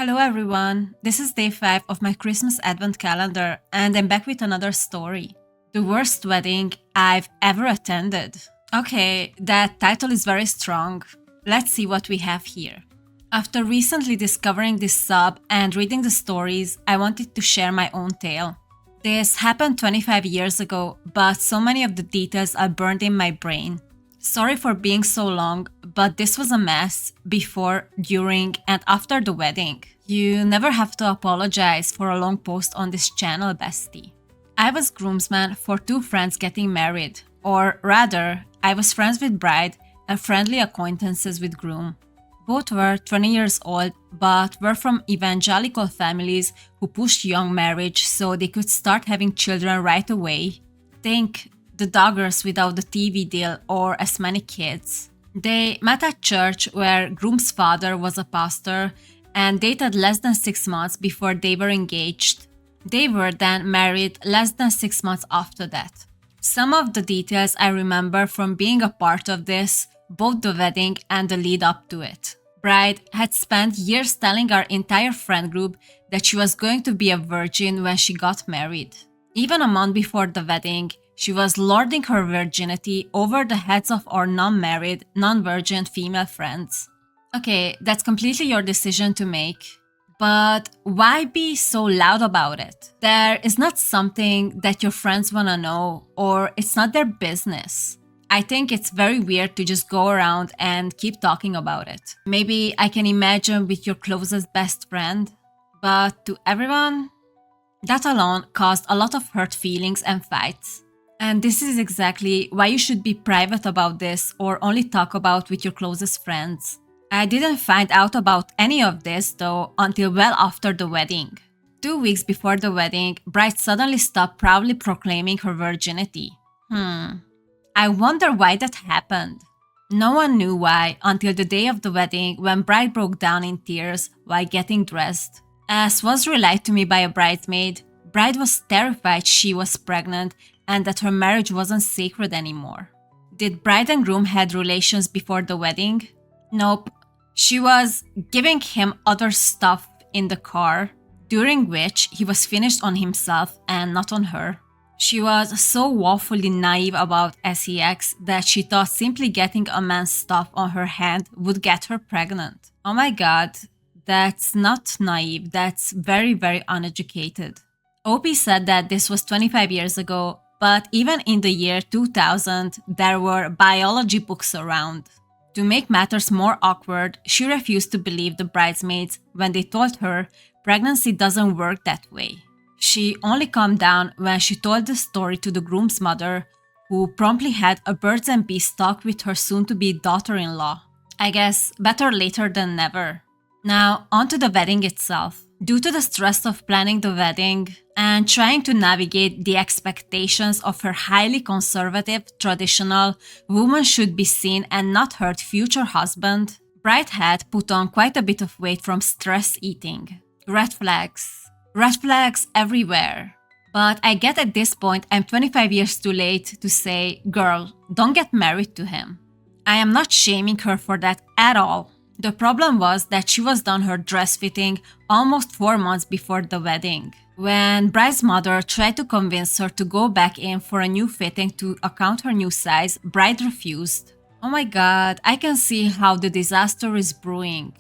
Hello everyone, this is day 5 of my Christmas Advent calendar and I'm back with another story. The worst wedding I've ever attended. Okay, that title is very strong. Let's see what we have here. After recently discovering this sub and reading the stories, I wanted to share my own tale. This happened 25 years ago, but so many of the details are burned in my brain. Sorry for being so long, but this was a mess before, during, and after the wedding. You never have to apologize for a long post on this channel, bestie. I was groomsman for two friends getting married, or rather, I was friends with bride and friendly acquaintances with groom. Both were 20 years old, but were from evangelical families who pushed young marriage so they could start having children right away. Think the Doggers without the TV deal or as many kids. They met at church where groom's father was a pastor and dated less than 6 months before they were engaged. They were then married less than 6 months after that. Some of the details I remember from being a part of this, both the wedding and the lead up to it. Bride had spent years telling our entire friend group that she was going to be a virgin when she got married. Even a month before the wedding, she was lording her virginity over the heads of our non-married, non-virgin female friends. Okay, that's completely your decision to make. But why be so loud about it? There is not something that your friends wanna know, or it's not their business. I think it's very weird to just go around and keep talking about it. Maybe I can imagine with your closest best friend, but to everyone, that alone caused a lot of hurt feelings and fights. And this is exactly why you should be private about this or only talk about with your closest friends. I didn't find out about any of this though until well after the wedding. 2 weeks before the wedding, bride suddenly stopped proudly proclaiming her virginity. I wonder why that happened. No one knew why until the day of the wedding when bride broke down in tears while getting dressed. As was relayed to me by a bridesmaid, bride was terrified she was pregnant and that her marriage wasn't sacred anymore. Did bride and groom had relations before the wedding? Nope. She was giving him other stuff in the car, during which he was finished on himself and not on her. She was so woefully naive about sex that she thought simply getting a man's stuff on her hand would get her pregnant. Oh my god, that's not naive, that's very, very uneducated. OP said that this was 25 years ago, but even in the year 2000, there were biology books around. To make matters more awkward, she refused to believe the bridesmaids when they told her pregnancy doesn't work that way. She only calmed down when she told the story to the groom's mother, who promptly had a birds and bees talk with her soon-to-be daughter-in-law. I guess better later than never. Now, on to the wedding itself. Due to the stress of planning the wedding and trying to navigate the expectations of her highly conservative, traditional, woman should be seen and not hurt future husband, bride had put on quite a bit of weight from stress eating. Red flags. Red flags everywhere. But I get at this point I'm 25 years too late to say, girl, don't get married to him. I am not shaming her for that at all. The problem was that she was done her dress fitting almost 4 months before the wedding. When bride's mother tried to convince her to go back in for a new fitting to account her new size, bride refused. Oh my god, I can see how the disaster is brewing.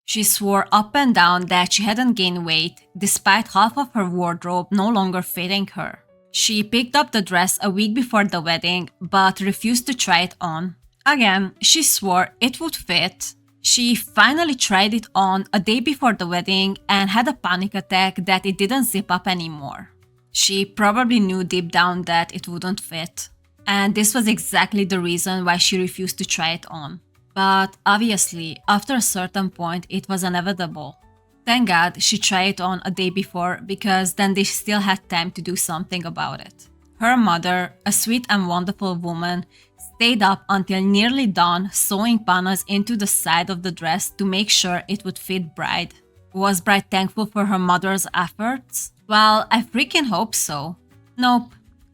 She swore up and down that she hadn't gained weight, despite half of her wardrobe no longer fitting her. She picked up the dress a week before the wedding, but refused to try it on. Again, she swore it would fit. She finally tried it on a day before the wedding and had a panic attack that it didn't zip up anymore. She probably knew deep down that it wouldn't fit. And this was exactly the reason why she refused to try it on. But obviously, after a certain point, it was inevitable. Thank God she tried it on a day before because then they still had time to do something about it. Her mother, a sweet and wonderful woman, stayed up until nearly dawn sewing panels into the side of the dress to make sure it would fit bride. Was bride thankful for her mother's efforts? Well, I freaking hope so. Nope.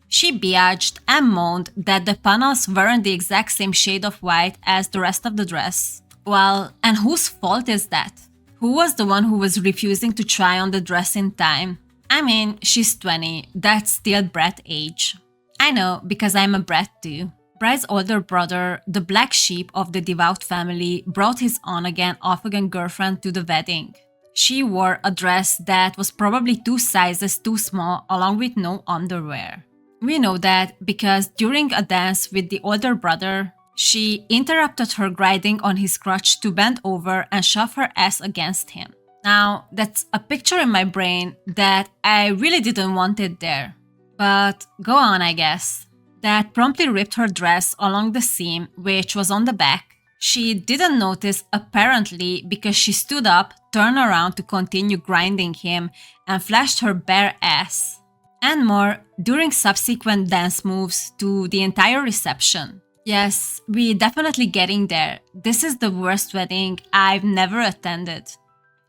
She biatched and moaned that the panels weren't the exact same shade of white as the rest of the dress. Well, and whose fault is that? Who was the one who was refusing to try on the dress in time? I mean, she's 20, that's still brat age. I know, because I'm a brat too. Bride's older brother, the black sheep of the devout family, brought his on-again, off-again girlfriend to the wedding. She wore a dress that was probably 2 sizes too small, along with no underwear. We know that because during a dance with the older brother, she interrupted her grinding on his crotch to bend over and shove her ass against him. Now, that's a picture in my brain that I really didn't want it there. But go on, I guess. That promptly ripped her dress along the seam, which was on the back. She didn't notice, apparently, because she stood up, turned around to continue grinding him, and flashed her bare ass. And more during subsequent dance moves to the entire reception. Yes, we're definitely getting there. This is the worst wedding I've never attended.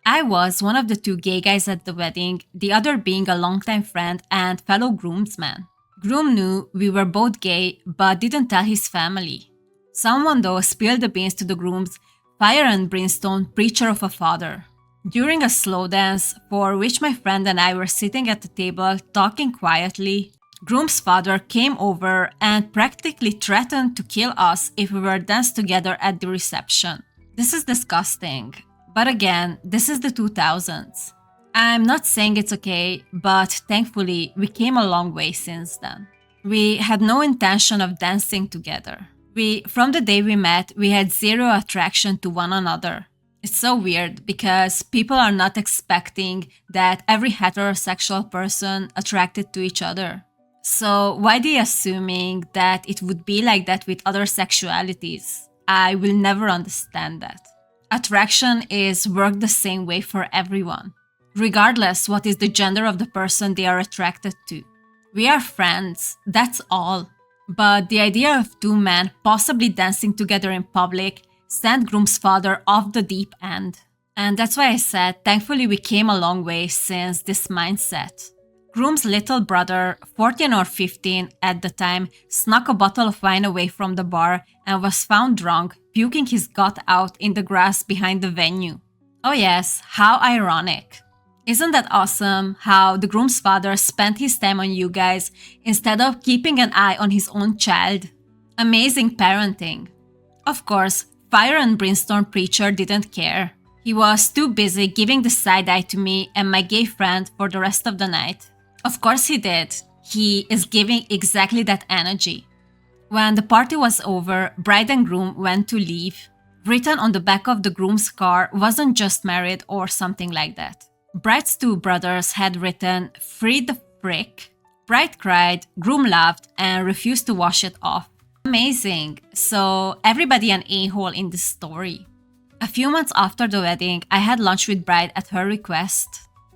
I was one of the 2 gay guys at the wedding, the other being a longtime friend and fellow groomsman. Groom knew we were both gay, but didn't tell his family. Someone though spilled the beans to the groom's fire and brimstone preacher of a father. During a slow dance, for which my friend and I were sitting at the table talking quietly, groom's father came over and practically threatened to kill us if we were danced together at the reception. This is disgusting. But again, this is the 2000s. I'm not saying it's okay, but thankfully we came a long way since then. We had no intention of dancing together. From the day we met, we had zero attraction to one another. It's so weird because people are not expecting that every heterosexual person attracted to each other. So why are they assuming that it would be like that with other sexualities? I will never understand that. Attraction is worked the same way for everyone, regardless what is the gender of the person they are attracted to. We are friends, that's all. But the idea of 2 men possibly dancing together in public sent groom's father off the deep end. And that's why I said, thankfully we came a long way since this mindset. Groom's little brother, 14 or 15 at the time, snuck a bottle of wine away from the bar and was found drunk, puking his gut out in the grass behind the venue. Oh yes, how ironic. Isn't that awesome how the groom's father spent his time on you guys instead of keeping an eye on his own child? Amazing parenting. Of course, fire and brimstone preacher didn't care. He was too busy giving the side eye to me and my gay friend for the rest of the night. Of course he did. He is giving exactly that energy. When the party was over, bride and groom went to leave. Written on the back of the groom's car wasn't just married or something like that. Bride's 2 brothers had written, "Free the frick." Bride cried, groom laughed, and refused to wash it off. Amazing. So everybody an a-hole in this story. A few months after the wedding, I had lunch with bride at her request.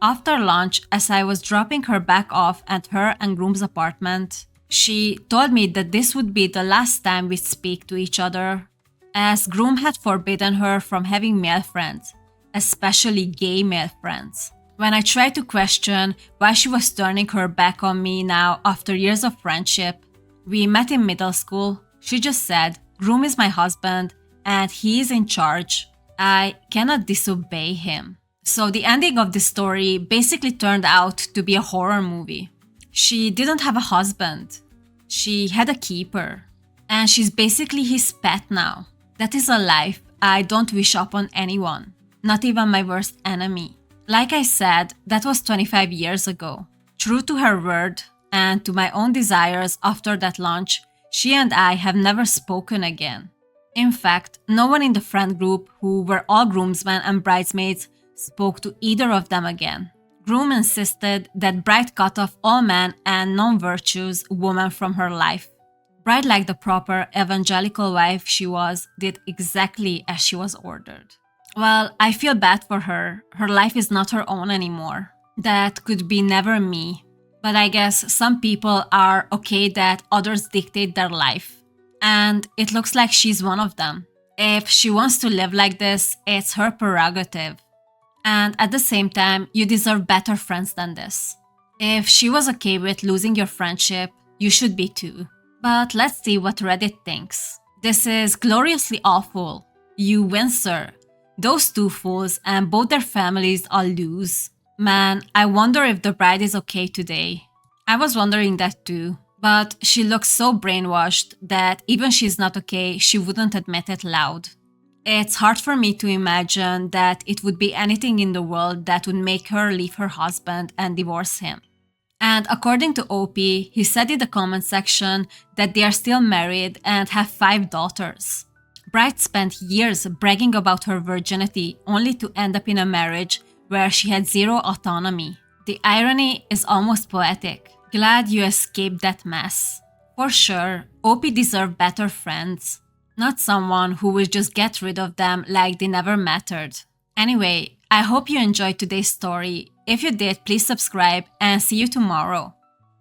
After lunch, as I was dropping her back off at her and groom's apartment, she told me that this would be the last time we'd speak to each other, as groom had forbidden her from having male friends, especially gay male friends. When I tried to question why she was turning her back on me now after years of friendship, we met in middle school, she just said, "Groom is my husband and he is in charge. I cannot disobey him." So the ending of this story basically turned out to be a horror movie. She didn't have a husband. She had a keeper. And she's basically his pet now. That is a life I don't wish upon anyone, not even my worst enemy. Like I said, that was 25 years ago. True to her word and to my own desires after that lunch, she and I have never spoken again. In fact, no one in the friend group, who were all groomsmen and bridesmaids, spoke to either of them again. Groom insisted that bride cut off all men and non-virtuous women from her life. Bride, like the proper evangelical wife she was, did exactly as she was ordered. Well, I feel bad for her. Her life is not her own anymore. That could be never me. But I guess some people are okay that others dictate their life. And it looks like she's one of them. If she wants to live like this, it's her prerogative. And at the same time, you deserve better friends than this. If she was okay with losing your friendship, you should be too. But let's see what Reddit thinks. This is gloriously awful. You win, sir. Those two fools and both their families are loose. Man, I wonder if the bride is okay today. I was wondering that too. But she looks so brainwashed that even she's not okay, she wouldn't admit it loud. It's hard for me to imagine that it would be anything in the world that would make her leave her husband and divorce him. And according to OP, he said in the comment section that they are still married and have 5 daughters. Bright spent years bragging about her virginity only to end up in a marriage where she had zero autonomy. The irony is almost poetic. Glad you escaped that mess. For sure, OP deserved better friends, not someone who would just get rid of them like they never mattered. Anyway, I hope you enjoyed today's story. If you did, please subscribe and see you tomorrow.